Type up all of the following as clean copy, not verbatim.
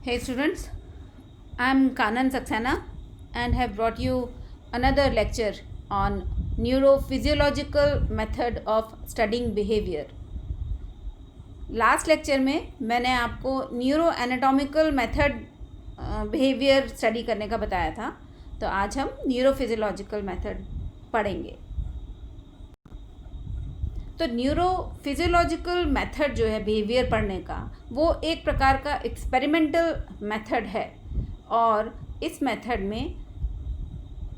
Hey students, I am Kanan Saxena and have brought you another lecture on neurophysiological method of studying behavior. Last lecture में मैंने आपको neuro anatomical method behaviour study करने का बताया था, तो आज हम न्यूरोफिजियोलॉजिकल मेथड पढ़ेंगे। तो न्यूरोफिजियोलॉजिकल मेथड जो है बिहेवियर पढ़ने का, वो एक प्रकार का एक्सपेरिमेंटल मेथड है और इस मेथड में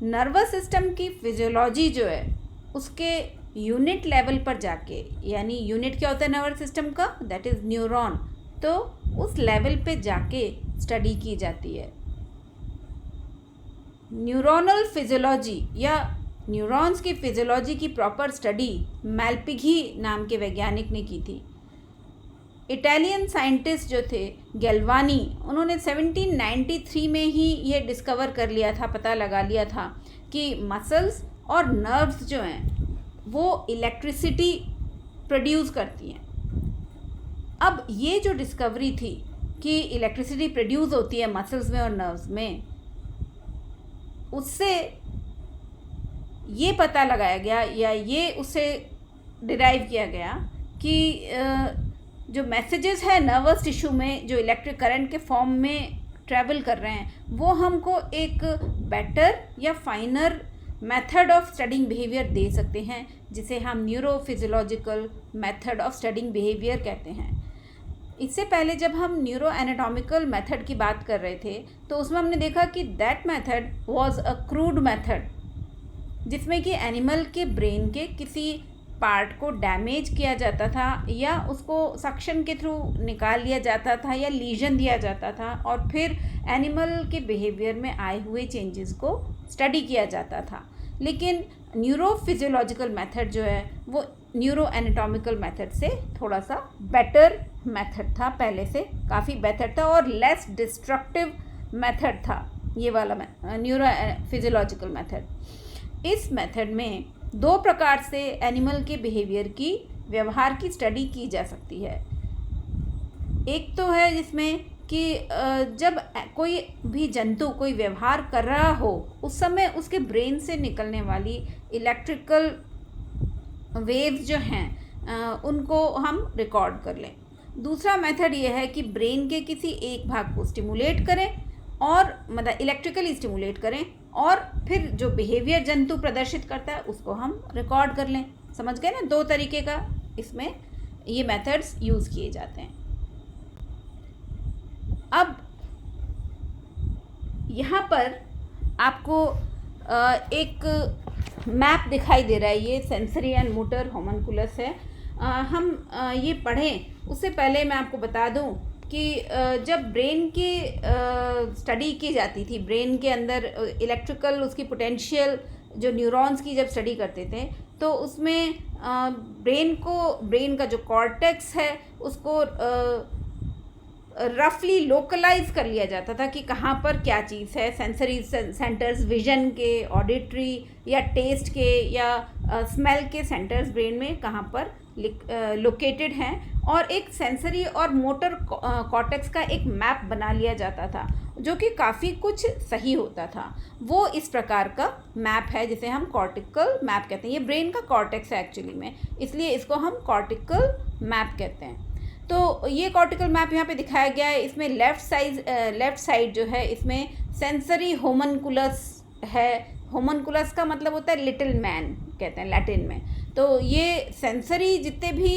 नर्वस सिस्टम की फिजियोलॉजी जो है उसके यूनिट लेवल पर जाके, यानी यूनिट क्या होता है नर्वस सिस्टम का, दैट इज़ न्यूरॉन, तो उस लेवल पे जाके स्टडी की जाती है। न्यूरोनल फिजियोलॉजी या न्यूरॉन्स की फिजियोलॉजी की प्रॉपर स्टडी मैल्पिघी नाम के वैज्ञानिक ने की थी। इटालियन साइंटिस्ट जो थे गैल्वानी, उन्होंने 1793 में ही ये डिस्कवर कर लिया था, पता लगा लिया था कि मसल्स और नर्व्स जो हैं वो इलेक्ट्रिसिटी प्रोड्यूस करती हैं। अब ये जो डिस्कवरी थी कि इलेक्ट्रिसिटी प्रोड्यूस होती है मसल्स में और नर्व्स में, उससे ये पता लगाया गया या ये उससे डिराइव किया गया कि जो मैसेजेस है नर्वस टिश्यू में जो इलेक्ट्रिक करंट के फॉर्म में ट्रैवल कर रहे हैं, वो हमको एक बेटर या finer method of studying behaviour दे सकते हैं, जिसे हम neurophysiological method of studying behaviour कहते हैं। इससे पहले जब हम न्यूरो एनाटॉमिकल मेथड की बात कर रहे थे, तो उसमें हमने देखा कि that method was a crude method, जिसमें कि एनिमल के ब्रेन के किसी पार्ट को डैमेज किया जाता था या उसको सक्शन के थ्रू निकाल लिया जाता था या लीजन दिया जाता था, और फिर एनिमल के बिहेवियर में आए हुए चेंजेस को स्टडी किया जाता था। लेकिन न्यूरोफिजियोलॉजिकल मेथड जो है वो न्यूरो एनाटॉमिकल मेथड से थोड़ा सा बेटर मेथड था, पहले से काफ़ी बेहतर था और लेस डिस्ट्रक्टिव मेथड था ये वाला न्यूरो फिजियोलॉजिकल मेथड। इस मेथड में दो प्रकार से एनिमल के बिहेवियर की, व्यवहार की स्टडी की जा सकती है। एक तो है जिसमें कि जब कोई भी जंतु कोई व्यवहार कर रहा हो, उस समय उसके ब्रेन से निकलने वाली इलेक्ट्रिकल वेव्स जो हैं उनको हम रिकॉर्ड कर लें। दूसरा मेथड ये है कि ब्रेन के किसी एक भाग को स्टिमुलेट करें और मतलब इलेक्ट्रिकली स्टिमुलेट करें, और फिर जो बिहेवियर जंतु प्रदर्शित करता है उसको हम रिकॉर्ड कर लें। समझ गए ना, दो तरीके का इसमें ये मेथड्स यूज़ किए जाते हैं। अब यहाँ पर आपको एक मैप दिखाई दे रहा है, ये सेंसरी एंड मोटर होमनकुलस है। हम ये पढ़ें उससे पहले मैं आपको बता दूं कि जब ब्रेन की स्टडी की जाती थी, ब्रेन के अंदर इलेक्ट्रिकल उसकी पोटेंशियल जो न्यूरॉन्स की जब स्टडी करते थे, तो उसमें ब्रेन का जो कॉर्टेक्स है उसको रफली लोकलाइज कर लिया जाता था कि कहाँ पर क्या चीज़ है। सेंसरी सेंटर्स विजन के, ऑडिटरी या टेस्ट के या स्मेल के सेंटर्स ब्रेन में कहाँ पर लोकेटेड हैं, और एक सेंसरी और मोटर कॉर्टेक्स का एक मैप बना लिया जाता था, जो कि काफ़ी कुछ सही होता था। वो इस प्रकार का मैप है जिसे हम कॉर्टिकल मैप कहते हैं। ये ब्रेन का कॉर्टेक्स है एक्चुअली में, इसलिए इसको हम कॉर्टिकल मैप कहते हैं। तो ये कॉर्टिकल मैप यहाँ पे दिखाया गया है। इसमें लेफ़्ट साइड जो है इसमें सेंसरी होमनकुलस है। होमनकुलस का मतलब होता है लिटिल मैन कहते हैं लैटिन में। तो ये सेंसरी जितने भी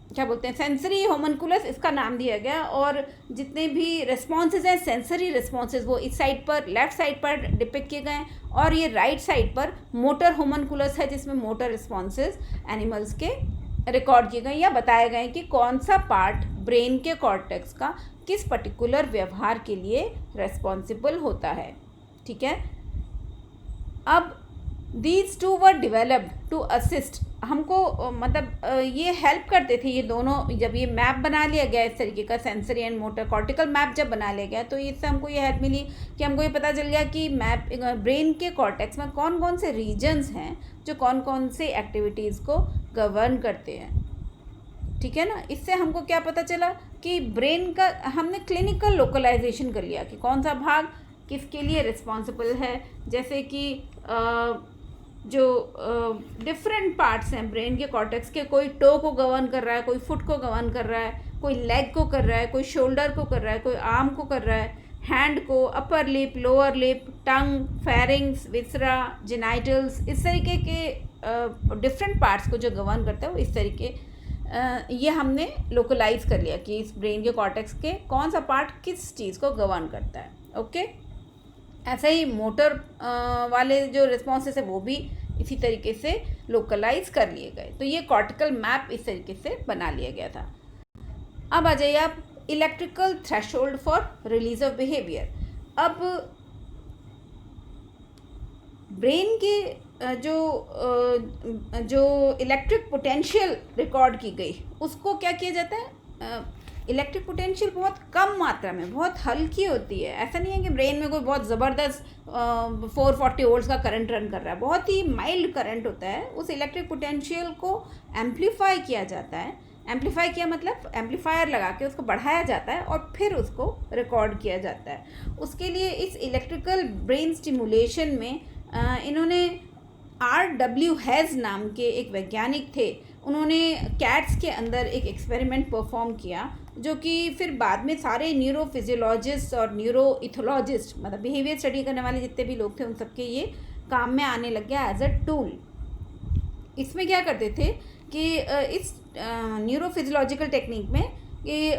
क्या बोलते हैं, सेंसरी होमनकुलस इसका नाम दिया गया, और जितने भी रिस्पॉन्सेज हैं सेंसरी रिस्पॉन्सेज वो इस साइड पर, लेफ़्ट साइड पर डिपिक्ट किए गए हैं, और ये राइट साइड पर मोटर होमनकुलस है जिसमें मोटर रिस्पॉन्सेज एनिमल्स के रिकॉर्ड किए गए या बताए गए कि कौन सा पार्ट ब्रेन के कॉर्टेक्स का किस पर्टिकुलर व्यवहार के लिए रेस्पॉन्सिबल होता है। ठीक है, अब these two were developed to assist, हमको मतलब ये हेल्प करते थे ये दोनों। जब ये मैप बना लिया गया इस तरीके का sensory and motor cortical map जब बना लिया गया, तो इससे हमको ये हेल्प मिली कि हमको ये पता चल गया कि मैप ब्रेन के कॉर्टेक्स में कौन कौन से रीजन्स हैं जो कौन कौन से एक्टिविटीज़ को गवर्न करते हैं। ठीक है ना। इससे हमको क्या पता चला कि ब्रेन का हमने क्लिनिकल लोकलाइजेशन कर लिया कि कौन सा भाग किसके लिए रिस्पॉन्सिबल है। जैसे कि जो डिफरेंट पार्ट्स हैं ब्रेन के कॉर्टेक्स के, कोई टो को गवर्न कर रहा है, कोई फुट को गवर्न कर रहा है, कोई लेग को कर रहा है, कोई शोल्डर को कर रहा है, कोई आर्म को कर रहा है, हैंड को, अपर लिप, लोअर लिप, टंग, फेरिंग्स, विसरा, जेनाइटल्स, इस तरीके के डिफरेंट पार्ट्स को जो गवर्न करता है वो इस तरीके ये हमने लोकलाइज कर लिया कि इस ब्रेन के कॉर्टेक्स के कौन सा पार्ट किस चीज़ को गवर्न करता है। ओके, ऐसे ही मोटर वाले जो रिस्पॉन्सेस है वो भी इसी तरीके से लोकलाइज कर लिए गए। तो ये कॉर्टिकल मैप इस तरीके से बना लिया गया था। अब आ जाइए आप electrical threshold for release of behaviour. अब ब्रेन के जो इलेक्ट्रिक पोटेंशियल रिकॉर्ड की गई उसको क्या किया जाता है, इलेक्ट्रिक पोटेंशियल बहुत कम मात्रा में, बहुत हल्की होती है। ऐसा नहीं है कि ब्रेन में कोई बहुत ज़बरदस्त 440 वोल्ट्स का करंट रन कर रहा है, बहुत ही माइल्ड करंट होता है। उस इलेक्ट्रिक पोटेंशियल को एम्पलीफाई किया जाता है। एम्पलीफाई किया मतलब एम्पलीफायर लगा के उसको बढ़ाया जाता है और फिर उसको रिकॉर्ड किया जाता है। उसके लिए इस इलेक्ट्रिकल ब्रेन स्टिमुलेशन में इन्होंने R.W. हैज़ नाम के एक वैज्ञानिक थे, उन्होंने कैट्स के अंदर एक एक्सपेरिमेंट परफॉर्म किया जो कि फिर बाद में सारे न्यूरोफिजियोलॉजिस्ट और न्यूरोइथोलॉजिस्ट, मतलब बिहेवियर स्टडी करने वाले जितने भी लोग थे उन सबके ये काम में आने लग गया एज अ टूल। इसमें क्या करते थे कि इस न्यूरोफिजियोलॉजिकल टेक्निक में कि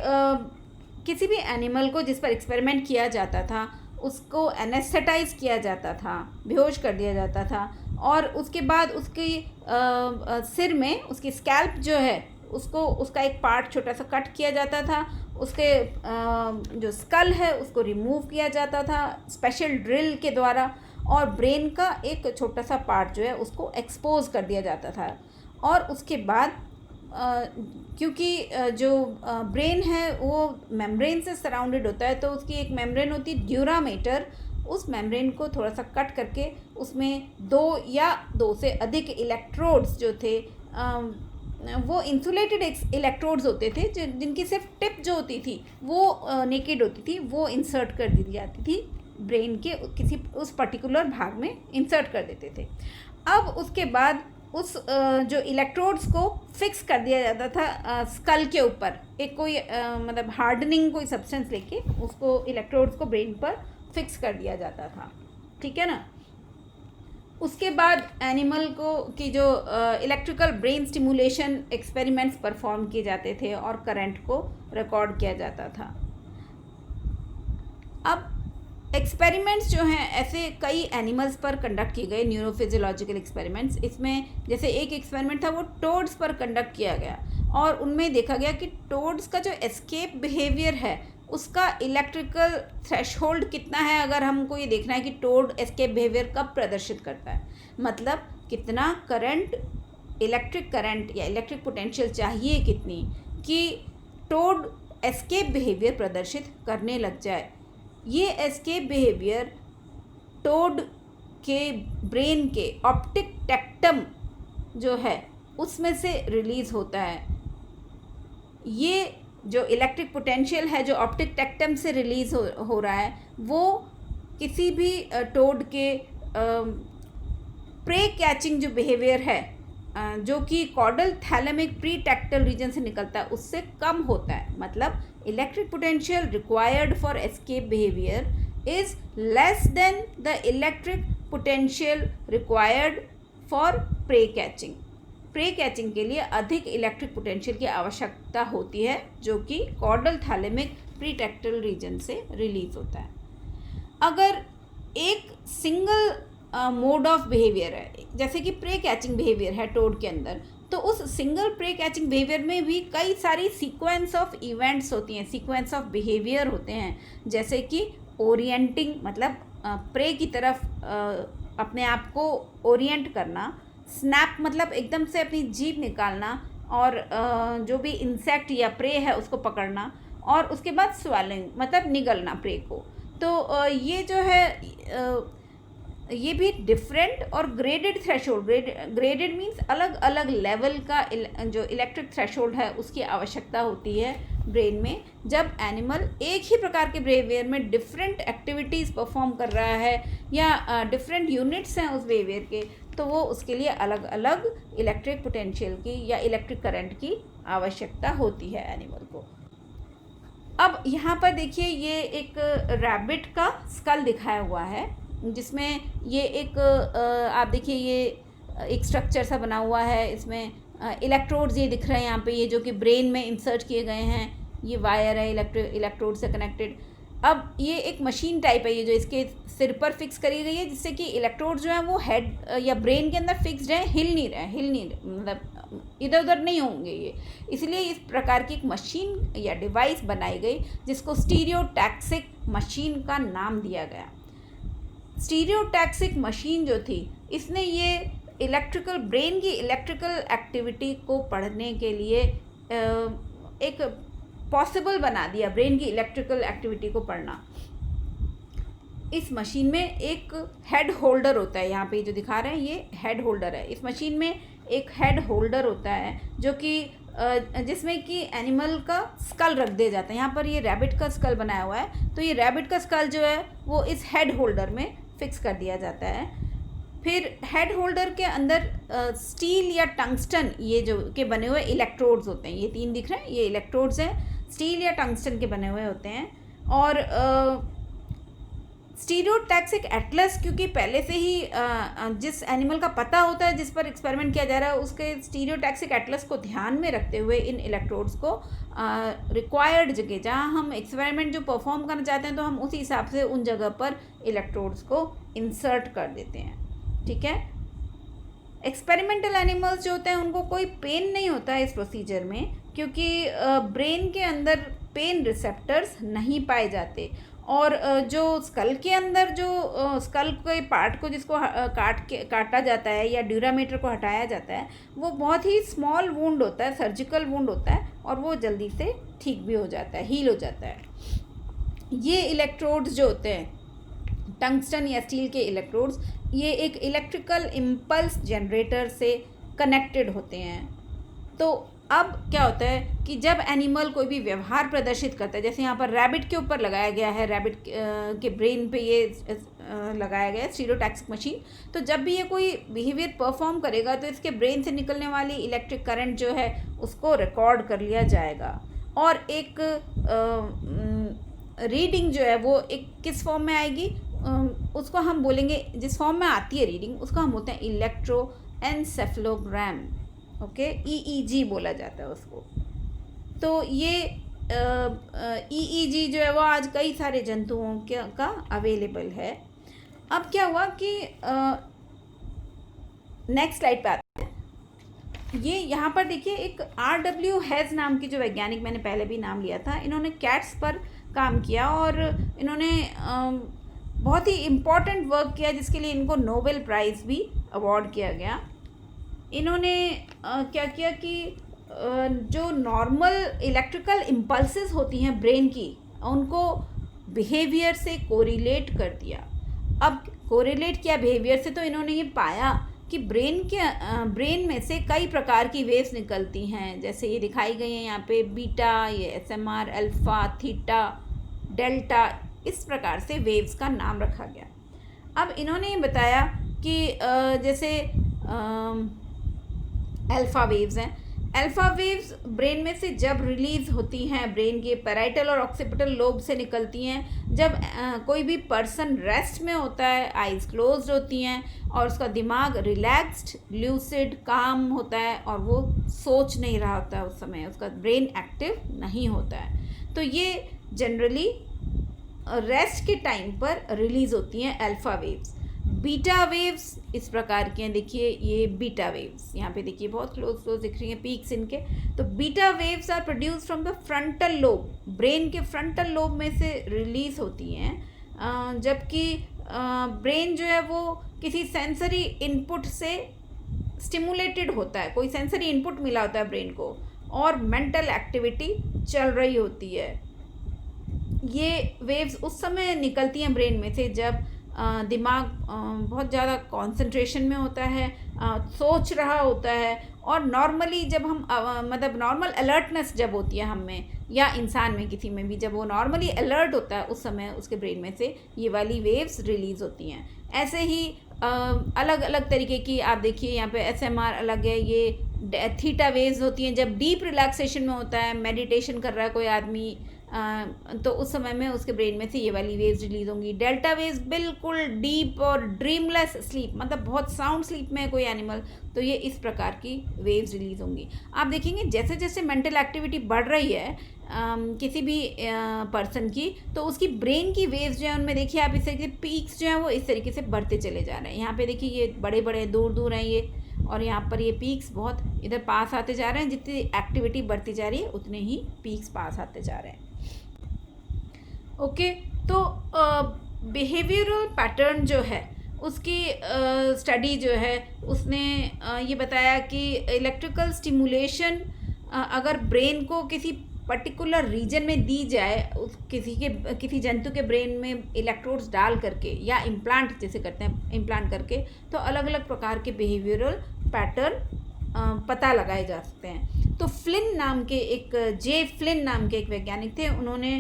किसी भी एनिमल को जिस पर एक्सपेरिमेंट किया जाता था उसको एनेस्थेटाइज किया जाता था, बेहोश कर दिया जाता था, और उसके बाद उसकी सिर में उसकी स्कैल्प जो है उसको, उसका एक पार्ट छोटा सा कट किया जाता था, उसके जो स्कल है उसको रिमूव किया जाता था स्पेशल ड्रिल के द्वारा, और ब्रेन का एक छोटा सा पार्ट जो है उसको एक्सपोज कर दिया जाता था। और उसके बाद क्योंकि जो ब्रेन है वो मेम्ब्रेन से सराउंडेड होता है, तो उसकी एक मेम्ब्रेन होती है ड्यूरामेटर, उस मेम्ब्रेन को थोड़ा सा कट करके उसमें 2 से अधिक इलेक्ट्रोड्स जो थे वो इंसुलेटेड इलेक्ट्रोड्स होते थे जिनकी सिर्फ टिप जो होती थी वो नेकेड होती थी, वो इंसर्ट कर दी जाती थी ब्रेन के किसी उस पर्टिकुलर भाग में इंसर्ट कर देते थे। अब उसके बाद उस जो इलेक्ट्रोड्स को फिक्स कर दिया जाता था स्कल के ऊपर, एक कोई मतलब हार्डनिंग कोई सब्सटेंस लेके उसको इलेक्ट्रोड्स को ब्रेन पर फिक्स कर दिया जाता था, ठीक है ना। उसके बाद एनिमल को की जो electrical brain stimulation experiments perform किए जाते थे और करंट को रिकॉर्ड किया जाता था। अब एक्सपेरिमेंट्स जो हैं ऐसे कई एनिमल्स पर कंडक्ट किए गए, न्यूरोफिजियोलॉजिकल एक्सपेरिमेंट्स। इसमें जैसे एक एक्सपेरिमेंट था वो टोड्स पर कंडक्ट किया गया और उनमें देखा गया कि टोड्स का जो एस्केप बिहेवियर है उसका इलेक्ट्रिकल थ्रेशोल्ड कितना है। अगर हमको ये देखना है कि टोड एस्केप बिहेवियर कब प्रदर्शित करता है, मतलब कितना करंट, इलेक्ट्रिक करंट या इलेक्ट्रिक पोटेंशियल चाहिए कितनी कि टोड एस्केप बिहेवियर प्रदर्शित करने लग जाए। ये एस्केप बिहेवियर टोड के ब्रेन के ऑप्टिक टेक्टम जो है उसमें से रिलीज़ होता है। ये जो इलेक्ट्रिक पोटेंशियल है जो ऑप्टिक टेक्टम से रिलीज़ हो रहा है वो किसी भी टोड के प्रे कैचिंग जो बिहेवियर है जो कि caudal thalamic pretectal region से निकलता है उससे कम होता है। मतलब electric potential required for escape behaviour is less than the electric potential required for prey catching. Prey catching के लिए अधिक इलेक्ट्रिक पोटेंशियल की आवश्यकता होती है जो कि caudal thalamic pretectal region से रिलीज होता है। अगर एक सिंगल मोड ऑफ बिहेवियर है, जैसे कि प्रे कैचिंग बिहेवियर है टोड के अंदर, तो उस सिंगल प्रे कैचिंग बिहेवियर में भी कई सारी सीक्वेंस ऑफ इवेंट्स होती हैं, सीक्वेंस ऑफ बिहेवियर होते हैं, जैसे कि ओरिएंटिंग, मतलब प्रे की तरफ अपने आप को ओरिएंट करना, स्नैप मतलब एकदम से अपनी जीभ निकालना और जो भी इंसेक्ट या प्रे है उसको पकड़ना, और उसके बाद स्वेलिंग मतलब निगलना प्रे को। तो ये जो है ये भी डिफरेंट और ग्रेडेड थ्रेशोल्ड, ग्रेडेड मीन्स अलग अलग लेवल का जो इलेक्ट्रिक थ्रेशोल्ड है उसकी आवश्यकता होती है ब्रेन में। जब एनिमल एक ही प्रकार के बिहेवियर में डिफरेंट एक्टिविटीज़ परफॉर्म कर रहा है या डिफरेंट यूनिट्स हैं उस बिहेवियर के, तो वो उसके लिए अलग अलग इलेक्ट्रिक पोटेंशियल की या इलेक्ट्रिक करंट की आवश्यकता होती है एनिमल को। अब यहाँ पर देखिए ये एक रैबिट का स्कल दिखाया हुआ है, जिसमें ये एक आप देखिए ये एक स्ट्रक्चर सा बना हुआ है, इसमें इलेक्ट्रोड्स ये दिख रहे हैं यहाँ पे, ये जो कि ब्रेन में इंसर्ट किए गए हैं, ये वायर है इलेक्ट्रोड से कनेक्टेड। अब ये एक मशीन टाइप है ये जो इसके सिर पर फिक्स करी गई है, जिससे कि इलेक्ट्रोड जो है वो हेड या ब्रेन के अंदर फिक्स्ड है, हिल नहीं रहे, मतलब इधर उधर नहीं होंगे ये, इसलिए इस प्रकार की एक मशीन या डिवाइस बनाई गई जिसको स्टीरियोटैक्सिक मशीन का नाम दिया गया। स्टीरियोटैक्सिक मशीन जो थी, इसने ये इलेक्ट्रिकल ब्रेन की इलेक्ट्रिकल एक्टिविटी को पढ़ने के लिए एक पॉसिबल बना दिया, ब्रेन की इलेक्ट्रिकल एक्टिविटी को पढ़ना। इस मशीन में एक हेड होल्डर होता है, यहाँ पे जो दिखा रहे हैं ये हेड होल्डर है। इस मशीन में एक हेड होल्डर होता है जो कि जिसमें कि एनिमल का स्कल रख दिया जाता है। यहाँ पर ये रैबिट का स्कल बनाया हुआ है, तो ये रैबिट का स्कल जो है वो इस हेड होल्डर में फिक्स कर दिया जाता है। फिर हेड होल्डर के अंदर स्टील या टंगस्टन ये जो के बने हुए इलेक्ट्रोड्स होते हैं, ये 3 दिख रहे हैं, ये इलेक्ट्रोड्स हैं, स्टील या टंगस्टन के बने हुए होते हैं। और स्टीरियोटैक्सिक एटलस, क्योंकि पहले से ही जिस एनिमल का पता होता है जिस पर एक्सपेरिमेंट किया जा रहा है, उसके स्टीरियोटैक्सिक एटलस को ध्यान में रखते हुए इन इलेक्ट्रोड्स को रिक्वायर्ड जगह जहाँ हम एक्सपेरिमेंट जो परफॉर्म करना चाहते हैं, तो हम उसी हिसाब से उन जगह पर इलेक्ट्रोड्स को इंसर्ट कर देते हैं। ठीक है। एक्सपेरिमेंटल एनिमल्स जो होते हैं उनको कोई पेन नहीं होता है इस प्रोसीजर में, क्योंकि ब्रेन के अंदर पेन रिसेप्टर्स नहीं पाए जाते। और जो स्कल के अंदर जो स्कल के पार्ट को जिसको काटा जाता है या ड्यूरामीटर को हटाया जाता है, वो बहुत ही स्मॉल वुंड होता है, सर्जिकल वुंड होता है, और वो जल्दी से ठीक भी हो जाता है, हील हो जाता है। ये इलेक्ट्रोड्स जो होते हैं, टंगस्टन या स्टील के इलेक्ट्रोड्स, ये एक इलेक्ट्रिकल इम्पल्स जनरेटर से कनेक्टेड होते हैं। तो अब क्या होता है कि जब एनिमल कोई भी व्यवहार प्रदर्शित करता है, जैसे यहाँ पर रैबिट के ऊपर लगाया गया है, रैबिट के ब्रेन पे ये लगाया गया है स्टीरियोटैक्सिक मशीन, तो जब भी ये कोई बिहेवियर परफॉर्म करेगा तो इसके ब्रेन से निकलने वाली इलेक्ट्रिक करंट जो है उसको रिकॉर्ड कर लिया जाएगा। और एक रीडिंग जो है वो एक किस फॉर्म में आएगी, उसको हम बोलेंगे, जिस फॉर्म में आती है रीडिंग उसको हम बोलते हैं इलेक्ट्रोएन्सेफेलोग्राम। ओके, EEG बोला जाता है उसको। तो ये EEG जो है वो आज कई सारे जंतुओं का अवेलेबल है। अब क्या हुआ कि नेक्स्ट स्लाइड पे आते हैं। ये यहाँ पर देखिए एक RW हेज नाम की जो वैज्ञानिक, मैंने पहले भी नाम लिया था, इन्होंने कैट्स पर काम किया और इन्होंने बहुत ही इम्पॉर्टेंट वर्क किया जिसके लिए इनको नोबेल प्राइज़ भी अवार्ड किया गया। इन्होंने क्या किया कि जो नॉर्मल इलेक्ट्रिकल इम्पल्सेस होती हैं ब्रेन की, उनको बिहेवियर से कोरिलेट कर दिया। अब कोरिलेट किया बिहेवियर से, तो इन्होंने ये पाया कि ब्रेन में से कई प्रकार की वेव्स निकलती हैं, जैसे ये दिखाई गई हैं यहाँ पे, बीटा, ये SMR, अल्फ़ा, थीटा, डेल्टा, इस प्रकार से वेव्स का नाम रखा गया। अब इन्होंने ये बताया कि जैसे अल्फ़ा वेव्स हैं, अल्फ़ा वेव्स ब्रेन में से जब रिलीज़ होती हैं, ब्रेन के पैराइटल और ऑक्सीपिटल लोब से निकलती हैं, जब कोई भी पर्सन रेस्ट में होता है, आइज़ क्लोज्ड होती हैं और उसका दिमाग रिलैक्स्ड, ल्यूसिड, काम होता है और वो सोच नहीं रहा होता है, उस समय उसका ब्रेन एक्टिव नहीं होता है, तो ये जनरली रेस्ट के टाइम पर रिलीज़ होती हैं अल्फ़ा वेव्स। बीटा वेव्स इस प्रकार के हैं, देखिए ये बीटा वेव्स, यहाँ पे देखिए बहुत क्लोज दिख रही हैं पीक्स इनके। तो beta waves are produce from the frontal lobe, brain के फ्रंटल लोब में से रिलीज़ होती हैं, जबकि ब्रेन जो है वो किसी सेंसरी इनपुट से स्टिमुलेटेड होता है, कोई सेंसरी इनपुट मिला होता है ब्रेन को और मेंटल एक्टिविटी चल रही होती है। ये वेव्स उस समय निकलती हैं ब्रेन में से जब दिमाग बहुत ज़्यादा कंसंट्रेशन में होता है, सोच रहा होता है। और नॉर्मली जब हम मतलब नॉर्मल अलर्टनेस जब होती है हम में या इंसान में किसी में भी, जब वो नॉर्मली अलर्ट होता है उस समय उसके ब्रेन में से ये वाली वेव्स रिलीज़ होती हैं। ऐसे ही अलग अलग तरीके की आप देखिए यहाँ पे SMR अलग है, ये थीटा वेव्स होती हैं जब डीप रिलैक्सेशन में होता है, मेडिटेशन कर रहा है कोई आदमी, तो उस समय में उसके ब्रेन में से ये वाली वेव्स रिलीज होंगी। डेल्टा वेव्स बिल्कुल डीप और ड्रीमलेस स्लीप, मतलब बहुत साउंड स्लीप में है कोई एनिमल, तो ये इस प्रकार की वेव्स रिलीज होंगी। आप देखेंगे जैसे जैसे मेंटल एक्टिविटी बढ़ रही है किसी भी पर्सन की, तो उसकी ब्रेन की वेव्स जो है उनमें देखिए आप इस तरीके से पीक्स जो हैं वो इस तरीके से बढ़ते चले जा रहे हैं। यहाँ पे देखिए ये बड़े बड़े दूर दूर हैं ये, और यहाँ पर ये पीक्स बहुत इधर पास आते जा रहे हैं। जितनी एक्टिविटी बढ़ती जा रही है उतने ही पीक्स पास आते जा रहे हैं। ओके, तो बिहेवियरल पैटर्न जो है उसकी स्टडी जो है उसने ये बताया कि इलेक्ट्रिकल स्टिमुलेशन अगर ब्रेन को किसी पर्टिकुलर रीजन में दी जाए, किसी जंतु के ब्रेन में इलेक्ट्रोड्स डाल करके या इम्प्लांट जैसे करते हैं इम्प्लांट करके, तो अलग अलग प्रकार के बिहेवियरल पैटर्न पता लगाए जा सकते हैं। तो फ्लिन नाम के एक वैज्ञानिक थे, उन्होंने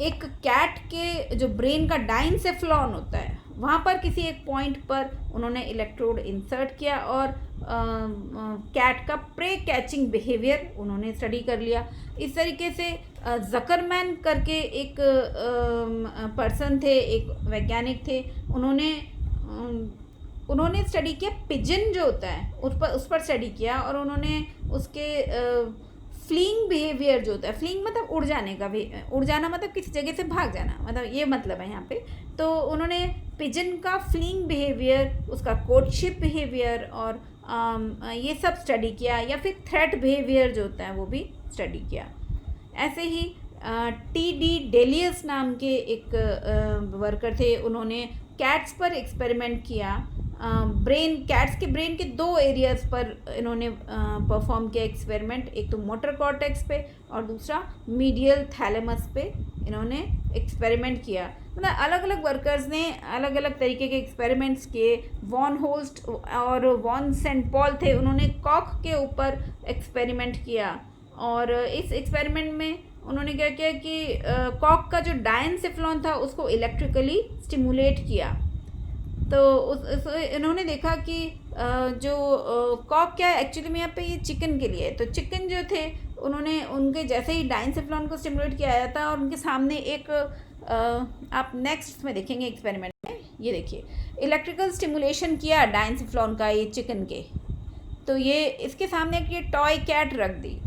एक कैट के जो ब्रेन का डाइनसेफ्लॉन होता है वहाँ पर किसी एक पॉइंट पर उन्होंने इलेक्ट्रोड इंसर्ट किया और कैट का प्रे कैचिंग बिहेवियर उन्होंने स्टडी कर लिया। इस तरीके से जकरमैन करके एक पर्सन थे, एक वैज्ञानिक थे, उन्होंने स्टडी किया पिजन जो होता है उस पर स्टडी किया, और उन्होंने उसके फ्लीइंग बिहेवियर जो होता है, फ्लीइंग मतलब उड़ जाने का, उड़ जाना मतलब किसी जगह से भाग जाना, मतलब ये मतलब है यहाँ पे। तो उन्होंने पिजन का फ्लीइंग बिहेवियर, उसका कोर्टशिप बिहेवियर और ये सब स्टडी किया, या फिर थ्रेट बिहेवियर जो होता है वो भी स्टडी किया। ऐसे ही TD डेलियस नाम के एक वर्कर थे, उन्होंने कैट्स पर एक्सपेरिमेंट किया। कैट्स के ब्रेन के 2 एरियाज़ पर इन्होंने परफॉर्म किया एक्सपेरिमेंट, एक तो मोटर कॉर्टेक्स पे और दूसरा मीडियल थैलेमस पे इन्होंने एक्सपेरिमेंट किया। मतलब अलग अलग वर्कर्स ने अलग अलग तरीके के एक्सपेरिमेंट्स किए। वॉन होस्ट और वॉन सेंट पॉल थे, उन्होंने कॉक के ऊपर एक्सपेरिमेंट किया, और इस एक्सपेरिमेंट में उन्होंने क्या किया कि कॉक का जो डायनसेफ्लॉन था उसको इलेक्ट्रिकली स्टिमुलेट किया। तो इन्होंने देखा कि जो कॉक क्या है एक्चुअली में यहाँ पे ये चिकन के लिए है। तो चिकन जो थे उन्होंने उनके जैसे ही डायनसेफ्लॉन को स्टिमुलेट किया आया था, और उनके सामने एक आप नेक्स्ट में देखेंगे एक्सपेरिमेंट में, ये देखिए इलेक्ट्रिकल स्टिमुलेशन किया डायनसेफ्लॉन का ये चिकन के, तो ये इसके सामने एक ये टॉय कैट रख दी।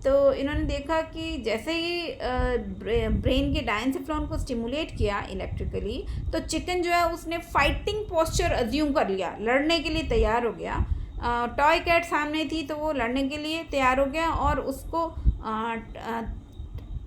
तो इन्होंने देखा कि जैसे ही ब्रेन के डायनसेफ्लॉन को स्टिमुलेट किया इलेक्ट्रिकली, तो चिकन जो है उसने फाइटिंग पोस्चर अज्यूम कर लिया, लड़ने के लिए तैयार हो गया। टॉय कैट सामने थी तो वो लड़ने के लिए तैयार हो गया, और उसको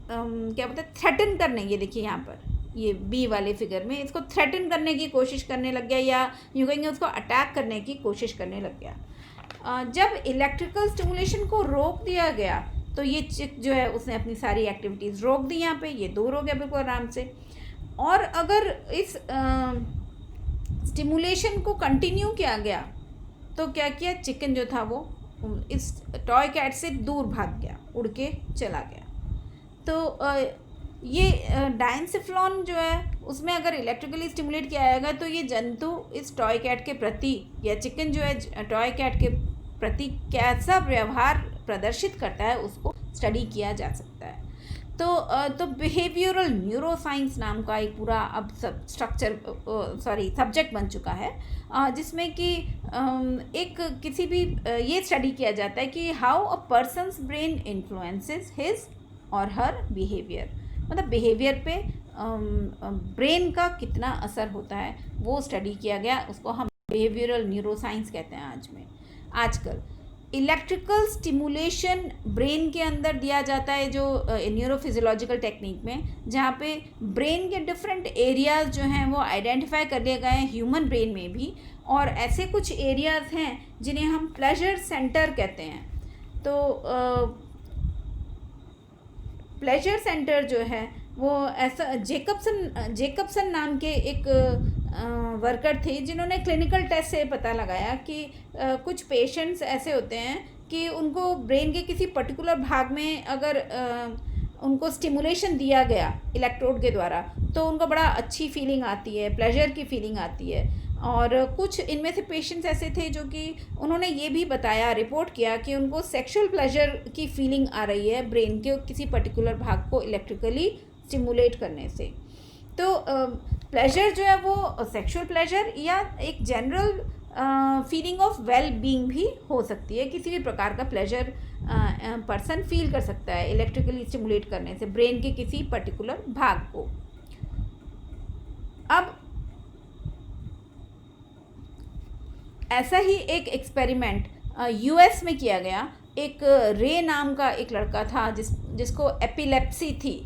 क्या बोलते हैं थ्रेटन करने, ये देखिए यहाँ पर ये बी वाले फिगर में, इसको थ्रेटन करने की कोशिश करने लग गया, या यूँ कहेंगे उसको अटैक करने की कोशिश करने लग गया। जब इलेक्ट्रिकल स्टिमुलेशन को रोक दिया गया तो ये चिक जो है उसने अपनी सारी एक्टिविटीज़ रोक दी, यहाँ पे ये दूर हो गया बिल्कुल आराम से। और अगर इस स्टिमुलेशन को कंटिन्यू किया गया तो क्या किया, चिकन जो था वो इस टॉय कैट से दूर भाग गया, उड़ के चला गया। तो ये डायनसेफ्लॉन जो है उसमें अगर इलेक्ट्रिकली स्टिमुलेट किया जाएगा तो ये जंतु इस टॉय कैट के प्रति, या चिकन जो है टॉय कैट के प्रति कैसा व्यवहार प्रदर्शित करता है उसको स्टडी किया जा सकता है। तो बिहेवियरल न्यूरोसाइंस नाम का एक पूरा अब सब्जेक्ट बन चुका है, जिसमें कि एक किसी भी ये स्टडी किया जाता है कि how a persons brain influences his और हर बिहेवियर, मतलब बिहेवियर पे ब्रेन का कितना असर होता है वो स्टडी किया गया, उसको हम बिहेवियरल न्यूरोसाइंस कहते हैं आजकल। इलेक्ट्रिकल स्टिमुलेशन ब्रेन के अंदर दिया जाता है जो न्यूरोफिजियोलॉजिकल टेक्निक में, जहाँ पे ब्रेन के डिफरेंट एरियाज़ जो हैं वो आइडेंटिफाई कर लिए गए हैं ह्यूमन ब्रेन में भी, और ऐसे कुछ एरियाज़ हैं जिन्हें हम प्लेजर सेंटर कहते हैं। तो प्लेजर सेंटर जो है वो ऐसा जेकबसन नाम के एक वर्कर थे जिन्होंने क्लिनिकल टेस्ट से पता लगाया कि कुछ पेशेंट्स ऐसे होते हैं कि उनको ब्रेन के किसी पर्टिकुलर भाग में अगर उनको स्टिमुलेशन दिया गया इलेक्ट्रोड के द्वारा तो उनको बड़ा अच्छी फीलिंग आती है, प्लेजर की फीलिंग आती है। और कुछ इनमें से पेशेंट्स ऐसे थे जो कि उन्होंने ये भी बताया, रिपोर्ट किया कि उनको सेक्सुअल प्लेजर की फीलिंग आ रही है ब्रेन के किसी पर्टिकुलर भाग को इलेक्ट्रिकली स्टिमुलेट करने से। तो प्लेजर जो है वो सेक्सुअल प्लेजर या एक general feeling of well being भी हो सकती है। किसी भी प्रकार का प्लेजर पर्सन फील कर सकता है इलेक्ट्रिकली स्टिमुलेट करने से ब्रेन के किसी पर्टिकुलर भाग को। अब ऐसा ही एक एक्सपेरिमेंट यूएस में किया गया। एक रे नाम का एक लड़का था जिसको एपिलेप्सी थी।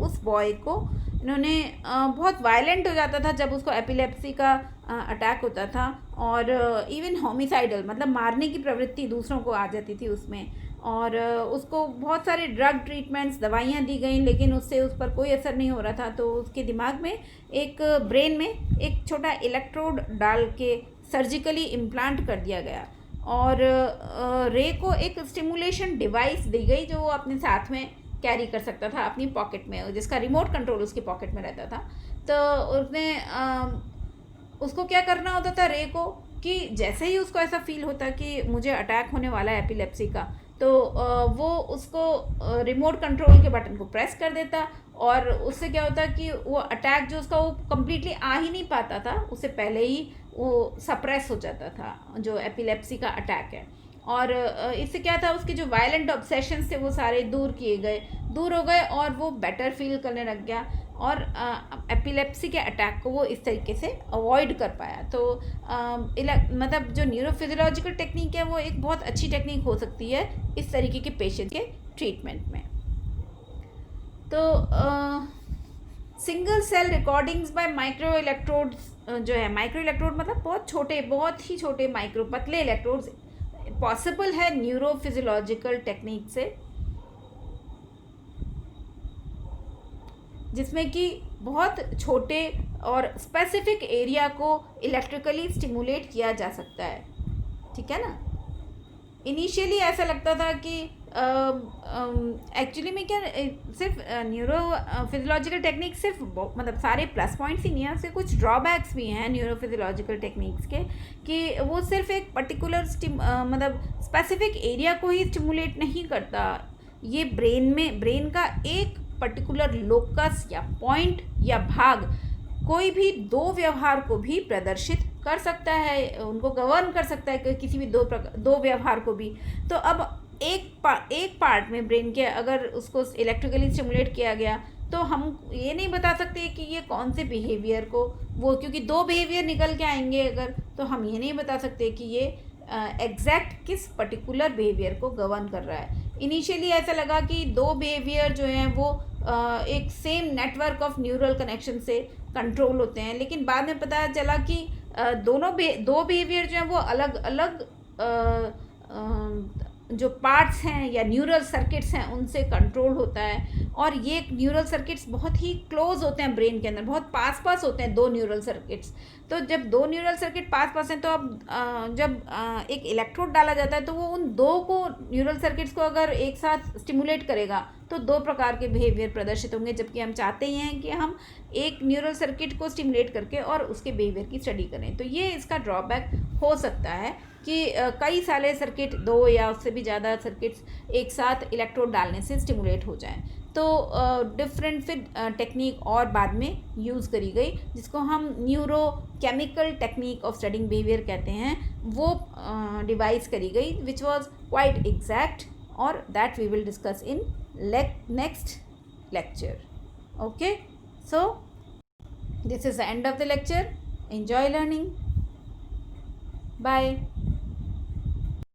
उस बॉय को इन्होंने बहुत वायलेंट हो जाता था जब उसको एपिलेप्सी का अटैक होता था, और इवन होमिसाइडल मतलब मारने की प्रवृत्ति दूसरों को आ जाती थी उसमें। और उसको बहुत सारे ड्रग ट्रीटमेंट्स, दवाइयाँ दी गई, लेकिन उससे उस पर कोई असर नहीं हो रहा था। तो उसके दिमाग में ब्रेन में एक छोटा इलेक्ट्रोड डाल के सर्जिकली इम्प्लांट कर दिया गया, और रे को एक स्टिमुलेशन डिवाइस दी गई जो वो अपने साथ में कैरी कर सकता था अपनी पॉकेट में, जिसका रिमोट कंट्रोल उसकी पॉकेट में रहता था। तो उसने उसको क्या करना होता था रे को कि जैसे ही उसको ऐसा फील होता कि मुझे अटैक होने वाला है एपिलेप्सी का, तो वो उसको रिमोट कंट्रोल के बटन को प्रेस कर देता, और उससे क्या होता कि वो अटैक जो उसका वो कम्प्लीटली आ ही नहीं पाता था, उससे पहले ही वो सप्रेस हो जाता था जो एपिलेप्सी का अटैक है। और इससे क्या था, उसके जो वायलेंट ऑब्सेशंस थे वो सारे दूर हो गए और वो बेटर फील करने लग गया, और एपिलेप्सी के अटैक को वो इस तरीके से अवॉइड कर पाया। तो मतलब जो न्यूरोफिजियोलॉजिकल टेक्निक है वो एक बहुत अच्छी टेक्निक हो सकती है इस तरीके के पेशेंट के ट्रीटमेंट में। तो single cell recordings by micro electrodes जो है, माइक्रो इलेक्ट्रोड मतलब बहुत ही छोटे माइक्रो पतले इलेक्ट्रोड्स पॉसिबल है न्यूरोफिजियोलॉजिकल टेक्निक से, जिसमें कि बहुत छोटे और स्पेसिफिक एरिया को इलेक्ट्रिकली स्टिमुलेट किया जा सकता है। ठीक है ना। इनिशियली ऐसा लगता था कि एक्चुअली में क्या सिर्फ न्यूरो फिजियोलॉजिकल टेक्निक सिर्फ मतलब सारे प्लस पॉइंट्स ही नहीं है, उसके कुछ ड्रॉबैक्स भी हैं न्यूरो फिजियोलॉजिकल टेक्निक्स के, कि वो सिर्फ एक पर्टिकुलर मतलब स्पेसिफिक एरिया को ही स्टिमुलेट नहीं करता। ये ब्रेन का एक पर्टिकुलर लोकस या पॉइंट या भाग कोई भी दो व्यवहार को भी प्रदर्शित कर सकता है, उनको गवर्न कर सकता है किसी भी दो व्यवहार को भी। तो अब एक पार्ट में ब्रेन के अगर उसको इलेक्ट्रिकली स्टिमुलेट किया गया तो हम ये नहीं बता सकते कि ये कौन से बिहेवियर को वो, क्योंकि दो बिहेवियर निकल के आएंगे अगर, तो हम ये नहीं बता सकते कि ये एग्जैक्ट किस पर्टिकुलर बिहेवियर को गवर्न कर रहा है। इनिशियली ऐसा लगा कि दो बिहेवियर जो हैं वो एक same network of neural connection से कंट्रोल होते हैं, लेकिन बाद में पता चला कि दो बिहेवियर जो हैं वो अलग अलग जो पार्ट्स हैं या न्यूरल सर्किट्स हैं उनसे कंट्रोल होता है। और ये न्यूरल सर्किट्स बहुत ही क्लोज होते हैं ब्रेन के अंदर, बहुत पास होते हैं दो न्यूरल सर्किट्स। तो जब दो न्यूरल सर्किट पास हैं तो अब जब एक इलेक्ट्रोड डाला जाता है तो वो उन दो को न्यूरल सर्किट्स को अगर एक साथ स्टिमुलेट करेगा तो दो प्रकार के बिहेवियर प्रदर्शित होंगे, जबकि हम चाहते ही हैं कि हम एक न्यूरल सर्किट को स्टिमुलेट करके और उसके बिहेवियर की स्टडी करें। तो ये इसका ड्रॉबैक हो सकता है कि कई सारे सर्किट, दो या उससे भी ज़्यादा सर्किट्स एक साथ इलेक्ट्रोड डालने से स्टिमुलेट हो जाएं। तो डिफरेंट फिर टेक्निक और बाद में यूज़ करी गई, जिसको हम neurochemical technique of studying behaviour कहते हैं, वो डिवाइस करी गई विच वॉज क्वाइट एग्जैक्ट, और that we will discuss in next lecture. Okay, so this is the end of the lecture. Enjoy learning. Bye.